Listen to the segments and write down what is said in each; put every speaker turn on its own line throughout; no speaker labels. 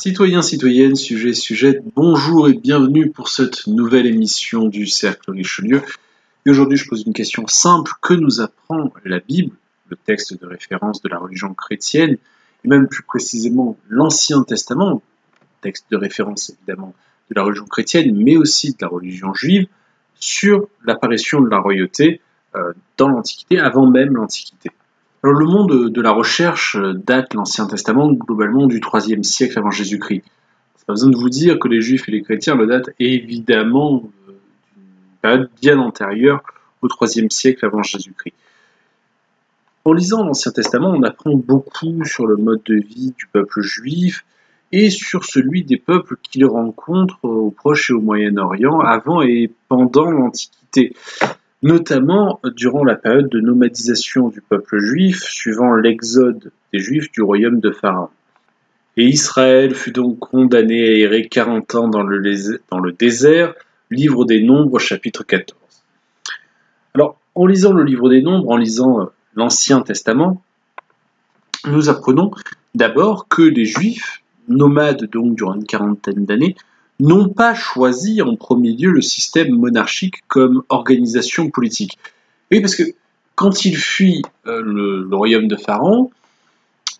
Citoyens, citoyennes, sujets, sujettes, bonjour et bienvenue pour cette nouvelle émission du Cercle Richelieu. Et aujourd'hui, je pose une question simple. Que nous apprend la Bible, le texte de référence de la religion chrétienne, et même plus précisément l'Ancien Testament, texte de référence évidemment de la religion chrétienne, mais aussi de la religion juive, sur l'apparition de la royauté dans l'Antiquité, avant même l'Antiquité. Alors, le monde de la recherche date l'Ancien Testament globalement du IIIe siècle avant Jésus-Christ. C'est pas besoin de vous dire que les Juifs et les chrétiens le datent évidemment d'une période bien antérieure au IIIe siècle avant Jésus-Christ. En lisant l'Ancien Testament, on apprend beaucoup sur le mode de vie du peuple juif et sur celui des peuples qu'il rencontre au Proche et au Moyen-Orient avant et pendant l'Antiquité, notamment durant la période de nomadisation du peuple juif, suivant l'exode des Juifs du royaume de Pharaon. Et Israël fut donc condamné à errer 40 ans dans le désert, livre des Nombres, chapitre 14. Alors, en lisant le livre des Nombres, en lisant l'Ancien Testament, nous apprenons d'abord que les Juifs, nomades donc durant une quarantaine d'années, n'ont pas choisi en premier lieu le système monarchique comme organisation politique. Oui, parce que quand ils fuient le royaume de Pharaon,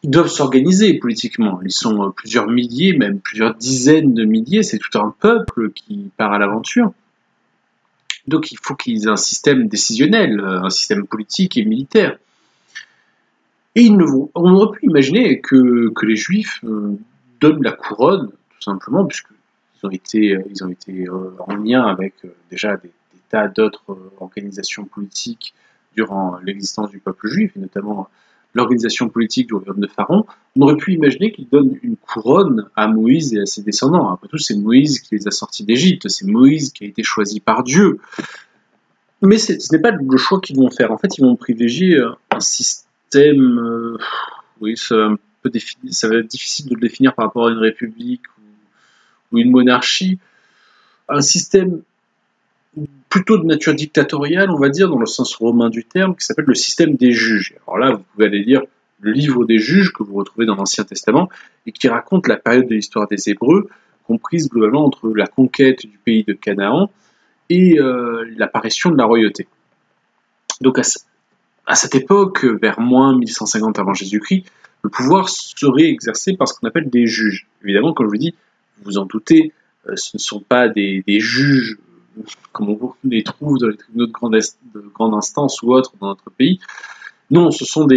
ils doivent s'organiser politiquement. Ils sont plusieurs milliers, même plusieurs dizaines de milliers, c'est tout un peuple qui part à l'aventure. Donc il faut qu'ils aient un système décisionnel, un système politique et militaire. Et on aurait pu imaginer que les Juifs donnent la couronne, tout simplement, puisque ils ont été en lien avec déjà des tas d'autres organisations politiques durant l'existence du peuple juif, et notamment l'organisation politique du royaume de Pharaon. On aurait pu imaginer qu'ils donnent une couronne à Moïse et à ses descendants. Après tout, c'est Moïse qui les a sortis d'Égypte, c'est Moïse qui a été choisi par Dieu. Mais ce n'est pas le choix qu'ils vont faire. En fait, ils vont privilégier un système... oui, ça va être difficile de le définir par rapport à une république ou une monarchie, un système plutôt de nature dictatoriale, on va dire, dans le sens romain du terme, qui s'appelle le système des juges. Alors là, vous pouvez aller lire le livre des juges que vous retrouvez dans l'Ancien Testament et qui raconte la période de l'histoire des Hébreux, comprise globalement entre la conquête du pays de Canaan et l'apparition de la royauté. Donc à cette époque, vers moins 1150 avant Jésus-Christ, le pouvoir serait exercé par ce qu'on appelle des juges. Évidemment, comme je vous dis, vous vous en doutez, ce ne sont pas des juges comme on les trouve dans les tribunaux de grande instance ou autres dans notre pays. Non, ce sont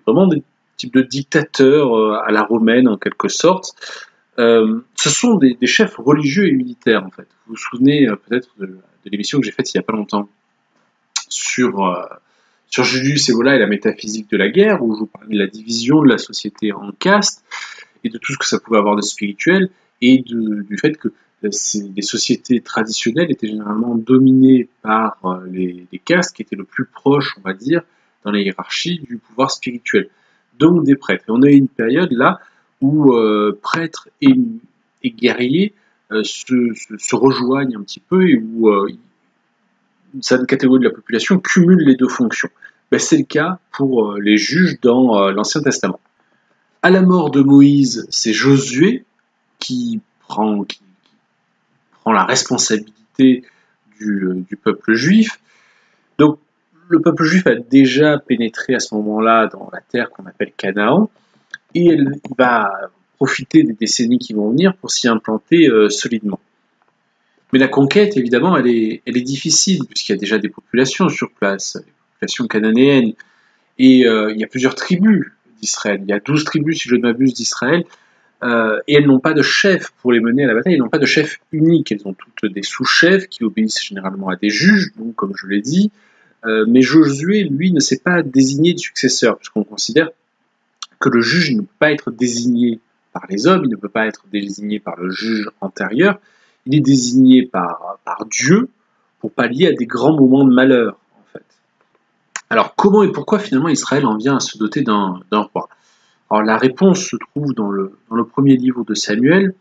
vraiment des types de dictateurs à la romaine, en quelque sorte. Ce sont des chefs religieux et militaires, en fait. Vous vous souvenez peut-être de l'émission que j'ai faite il n'y a pas longtemps sur Julius Evola et la métaphysique de la guerre, où je vous parlais de la division de la société en castes et de tout ce que ça pouvait avoir de spirituel, et du fait que les sociétés traditionnelles étaient généralement dominées par les castes qui étaient le plus proches, on va dire, dans la hiérarchie du pouvoir spirituel, donc des prêtres. Et on a une période là où prêtres et guerriers se rejoignent un petit peu et où une certaine catégorie de la population cumule les deux fonctions. Ben, c'est le cas pour les juges dans l'Ancien Testament. À la mort de Moïse, c'est Josué qui prend la responsabilité du peuple juif. Donc, le peuple juif a déjà pénétré à ce moment-là dans la terre qu'on appelle Canaan, et il va profiter des décennies qui vont venir pour s'y implanter solidement. Mais la conquête, évidemment, elle est difficile, puisqu'il y a déjà des populations sur place, les populations cananéennes, et il y a plusieurs tribus d'Israël. Il y a 12 tribus, si je ne m'abuse, d'Israël, et elles n'ont pas de chef pour les mener à la bataille, elles n'ont pas de chef unique, elles ont toutes des sous-chefs qui obéissent généralement à des juges, donc comme je l'ai dit, mais Josué, lui, ne s'est pas désigné de successeur, puisqu'on considère que le juge ne peut pas être désigné par les hommes, il ne peut pas être désigné par le juge antérieur, il est désigné par Dieu pour pallier à des grands moments de malheur, en fait. Alors, comment et pourquoi finalement Israël en vient à se doter d'un roi ? Alors, la réponse se trouve dans le premier livre de Samuel.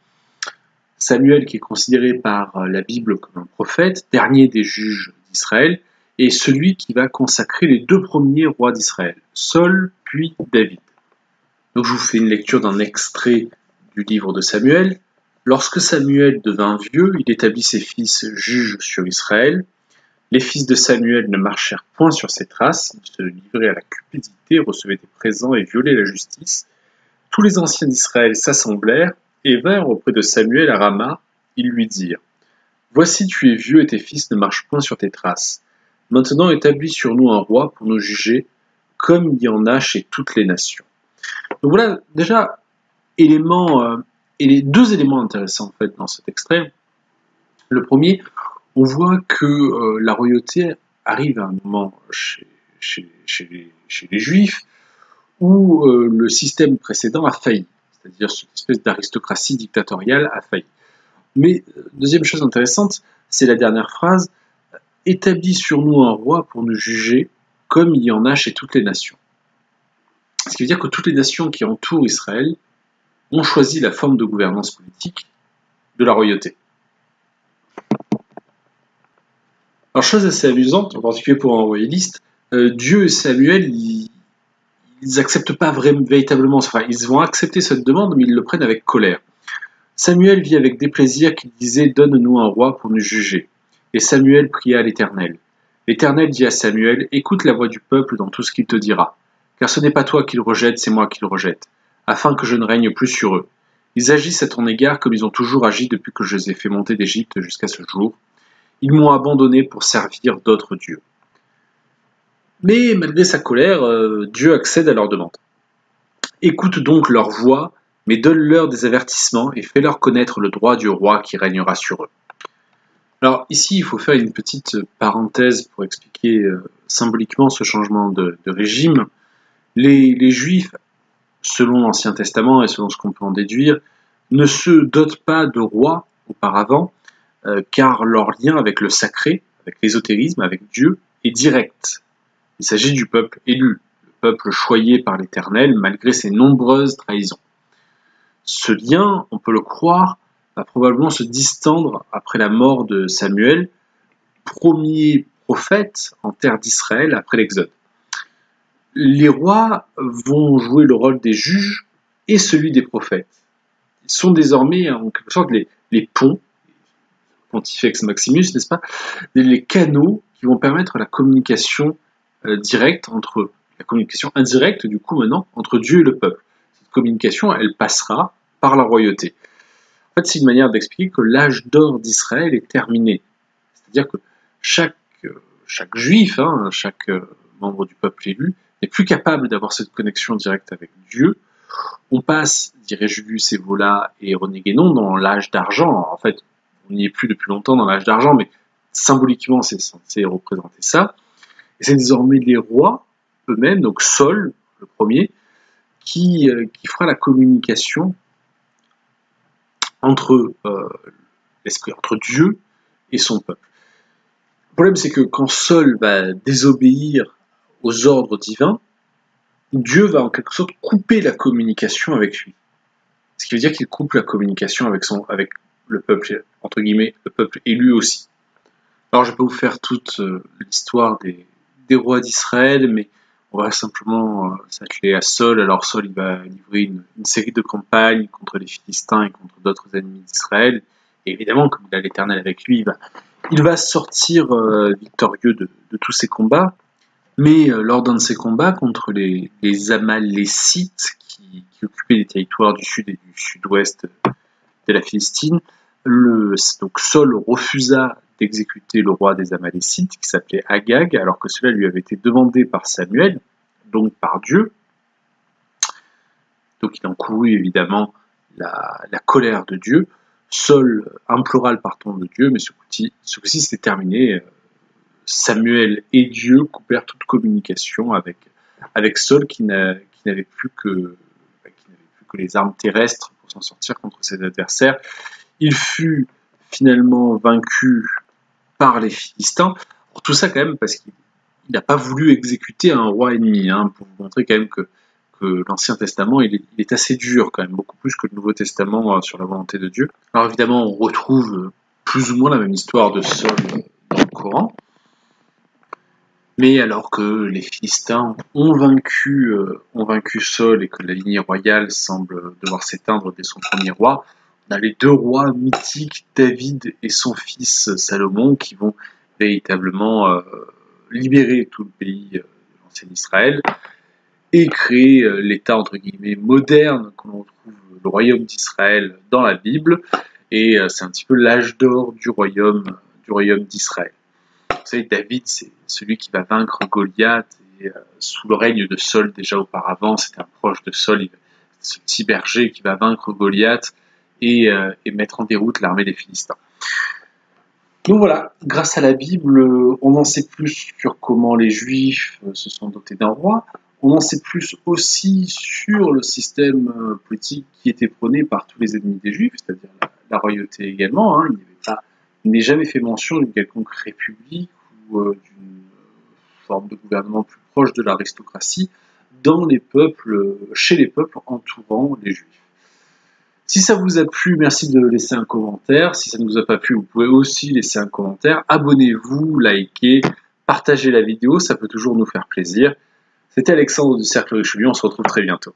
Samuel, qui est considéré par la Bible comme un prophète, dernier des juges d'Israël, est celui qui va consacrer les deux premiers rois d'Israël, Saul puis David. Donc je vous fais une lecture d'un extrait du livre de Samuel. Lorsque Samuel devint vieux, il établit ses fils juges sur Israël. Les fils de Samuel ne marchèrent point sur ses traces, ils se livraient à la cupidité, recevaient des présents et violaient la justice. Tous les anciens d'Israël s'assemblèrent et vinrent auprès de Samuel à Rama. Ils lui dirent : Voici, tu es vieux et tes fils ne marchent point sur tes traces. Maintenant établis sur nous un roi pour nous juger, comme il y en a chez toutes les nations. Donc voilà déjà et les deux éléments intéressants en fait dans cet extrait. Le premier, on voit que la royauté arrive à un moment chez les Juifs où le système précédent a failli, c'est-à-dire cette espèce d'aristocratie dictatoriale a failli. Mais deuxième chose intéressante, c'est la dernière phrase, « Établis sur nous un roi pour nous juger, comme il y en a chez toutes les nations ». Ce qui veut dire que toutes les nations qui entourent Israël ont choisi la forme de gouvernance politique de la royauté. Alors, chose assez amusante, en particulier pour un royaliste, Dieu et Samuel, ils n'acceptent pas véritablement, enfin, ils vont accepter cette demande, mais ils le prennent avec colère. Samuel vit avec déplaisir qu'il disait « Donne-nous un roi pour nous juger ». Et Samuel pria à l'Éternel. L'Éternel dit à Samuel « Écoute la voix du peuple dans tout ce qu'il te dira, car ce n'est pas toi qui le rejette, c'est moi qui le rejette, afin que je ne règne plus sur eux. Ils agissent à ton égard comme ils ont toujours agi depuis que je les ai fait monter d'Égypte jusqu'à ce jour. Ils m'ont abandonné pour servir d'autres dieux. » Mais malgré sa colère, Dieu accède à leur demande. « Écoute donc leur voix, mais donne-leur des avertissements et fais-leur connaître le droit du roi qui régnera sur eux. » Alors ici, il faut faire une petite parenthèse pour expliquer symboliquement ce changement de régime. Les Juifs, selon l'Ancien Testament et selon ce qu'on peut en déduire, ne se dotent pas de roi auparavant, car leur lien avec le sacré, avec l'ésotérisme, avec Dieu, est direct. Il s'agit du peuple élu, le peuple choyé par l'Éternel malgré ses nombreuses trahisons. Ce lien, on peut le croire, va probablement se distendre après la mort de Samuel, premier prophète en terre d'Israël après l'Exode. Les rois vont jouer le rôle des juges et celui des prophètes. Ils sont désormais en quelque sorte les ponts, Pontifex Maximus, n'est-ce pas, les canaux qui vont permettre la communication directe entre la communication indirecte du coup maintenant entre Dieu et le peuple. Cette communication, elle passera par la royauté. En fait, c'est une manière d'expliquer que l'âge d'or d'Israël est terminé. C'est-à-dire que chaque juif, chaque membre du peuple élu, n'est plus capable d'avoir cette connexion directe avec Dieu. On passe, dirait Julius Evola et René Guénon, dans l'âge d'argent. En fait, on n'y est plus depuis longtemps dans l'âge d'argent, mais symboliquement, c'est censé représenter ça. Et c'est désormais les rois eux-mêmes, donc Saul, le premier, qui fera la communication entre Dieu et son peuple. Le problème, c'est que quand Saul va désobéir aux ordres divins, Dieu va en quelque sorte couper la communication avec lui. Ce qui veut dire qu'il coupe la communication avec le peuple, entre guillemets, le peuple élu aussi. Alors je vais pas vous faire toute l'histoire des rois d'Israël, mais on va simplement s'atteler à Saul. Alors Saul, il va livrer une série de campagnes contre les Philistins et contre d'autres ennemis d'Israël. Et évidemment, comme il a l'Éternel avec lui, il va sortir victorieux de tous ces combats. Mais lors d'un de ces combats contre les Amalécites qui occupaient les territoires du sud et du sud-ouest de la Philistine, donc Saul refusa d'exécuter le roi des Amalécites qui s'appelait Agag, alors que cela lui avait été demandé par Samuel, donc par Dieu. Donc il encourut évidemment la colère de Dieu. Saul implora le pardon de Dieu, mais ce coup-ci c'était terminé. Samuel et Dieu coupèrent toute communication avec Saul qui n'avait plus que les armes terrestres pour s'en sortir contre ses adversaires. Il fut finalement vaincu par les Philistins. Pour tout ça quand même parce qu'il n'a pas voulu exécuter un roi ennemi, pour vous montrer quand même que l'Ancien Testament il est assez dur quand même, beaucoup plus que le Nouveau Testament sur la volonté de Dieu. Alors évidemment on retrouve plus ou moins la même histoire de Saul dans le Coran. Mais alors que les Philistins ont vaincu Saul et que la lignée royale semble devoir s'éteindre dès son premier roi, on a les deux rois mythiques, David et son fils Salomon, qui vont véritablement libérer tout le pays de l'ancien Israël et créer l'État entre guillemets moderne que l'on trouve le royaume d'Israël dans la Bible. Et c'est un petit peu l'âge d'or du royaume d'Israël. Vous savez, David, c'est celui qui va vaincre Goliath, et sous le règne de Saul déjà auparavant, c'était un proche de Saul, ce petit berger qui va vaincre Goliath et mettre en déroute l'armée des Philistins. Donc voilà, grâce à la Bible, on en sait plus sur comment les Juifs se sont dotés d'un roi, on en sait plus aussi sur le système politique qui était prôné par tous les ennemis des Juifs, c'est-à-dire la royauté également. Il n'est jamais fait mention d'une quelconque république ou d'une forme de gouvernement plus proche de l'aristocratie chez les peuples entourant les Juifs. Si ça vous a plu, merci de laisser un commentaire. Si ça ne vous a pas plu, vous pouvez aussi laisser un commentaire. Abonnez-vous, likez, partagez la vidéo, ça peut toujours nous faire plaisir. C'était Alexandre du Cercle Richelieu, on se retrouve très bientôt.